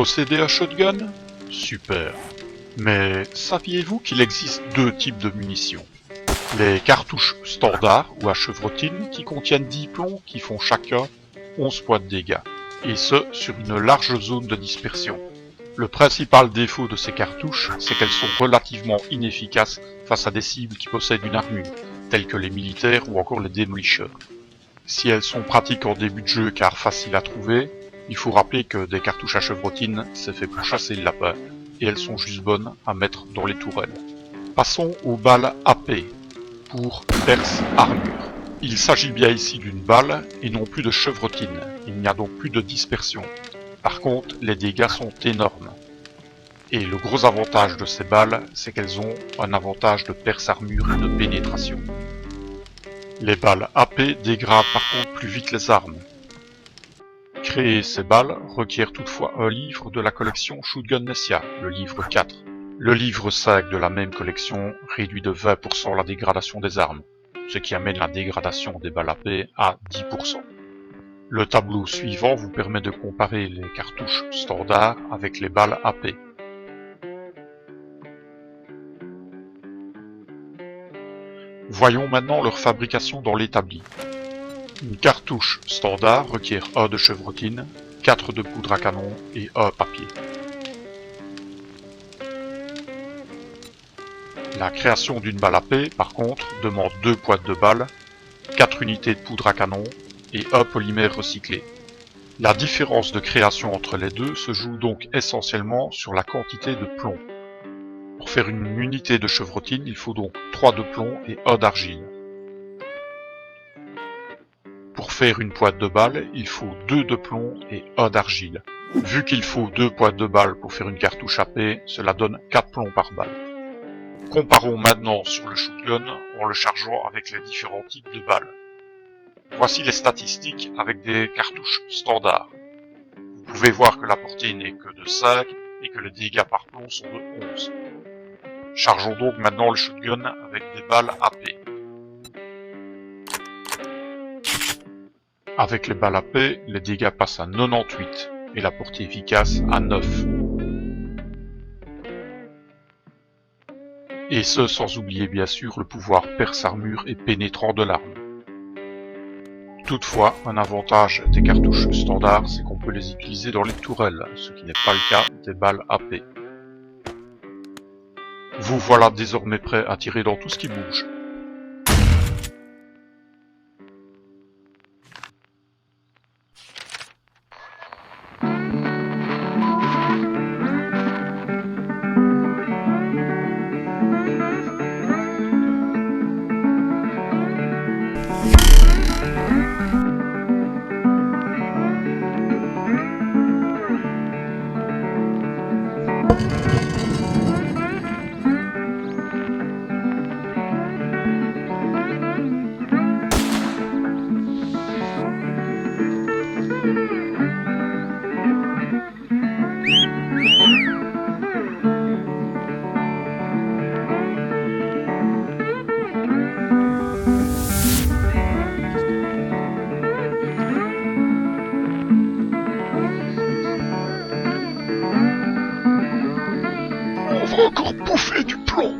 possédez un shotgun? Super. Mais saviez-vous qu'il existe deux types de munitions? Les cartouches standards ou à chevrotine qui contiennent 10 plombs qui font chacun 11 points de dégâts, et ce sur une large zone de dispersion. Le principal défaut de ces cartouches, c'est qu'elles sont relativement inefficaces face à des cibles qui possèdent une armure, telles que les militaires ou encore les démolisseurs. Si elles sont pratiques en début de jeu car faciles à trouver, il faut rappeler que des cartouches à chevrotine, c'est fait pour chasser le lapin, et elles sont juste bonnes à mettre dans les tourelles. Passons aux balles AP, pour perce armure. Il s'agit bien ici d'une balle et non plus de chevrotine, il n'y a donc plus de dispersion. Par contre, les dégâts sont énormes. Et le gros avantage de ces balles, c'est qu'elles ont un avantage de perce armure et de pénétration. Les balles AP dégradent par contre plus vite les armes. Créer ces balles requiert toutefois un livre de la collection Shootgun Messiah, le livre 4. Le livre 5 de la même collection réduit de 20% la dégradation des armes, ce qui amène la dégradation des balles AP à 10%. Le tableau suivant vous permet de comparer les cartouches standards avec les balles AP. Voyons maintenant leur fabrication dans l'établi. Une cartouche standard requiert 1 de chevrotine, 4 de poudre à canon et 1 papier. La création d'une balle AP, par contre, demande 2 boîtes de balles, 4 unités de poudre à canon et 1 polymère recyclé. La différence de création entre les deux se joue donc essentiellement sur la quantité de plomb. Pour faire une unité de chevrotine, il faut donc 3 de plomb et 1 d'argile. Pour faire une boîte de balles, il faut 2 de plomb et 1 d'argile. Vu qu'il faut 2 boîtes de balles pour faire une cartouche AP, cela donne 4 plombs par balle. Comparons maintenant sur le shotgun en le chargeant avec les différents types de balles. Voici les statistiques avec des cartouches standards. Vous pouvez voir que la portée n'est que de 5 et que les dégâts par plomb sont de 11. Chargeons donc maintenant le shotgun avec des balles AP. Avec les balles AP, les dégâts passent à 98 et la portée efficace à 9. Et ce sans oublier bien sûr le pouvoir perce armure et pénétrant de l'arme. Toutefois, un avantage des cartouches standards, c'est qu'on peut les utiliser dans les tourelles, ce qui n'est pas le cas des balles AP. Vous voilà désormais prêt à tirer dans tout ce qui bouge. On va encore bouffer du plomb.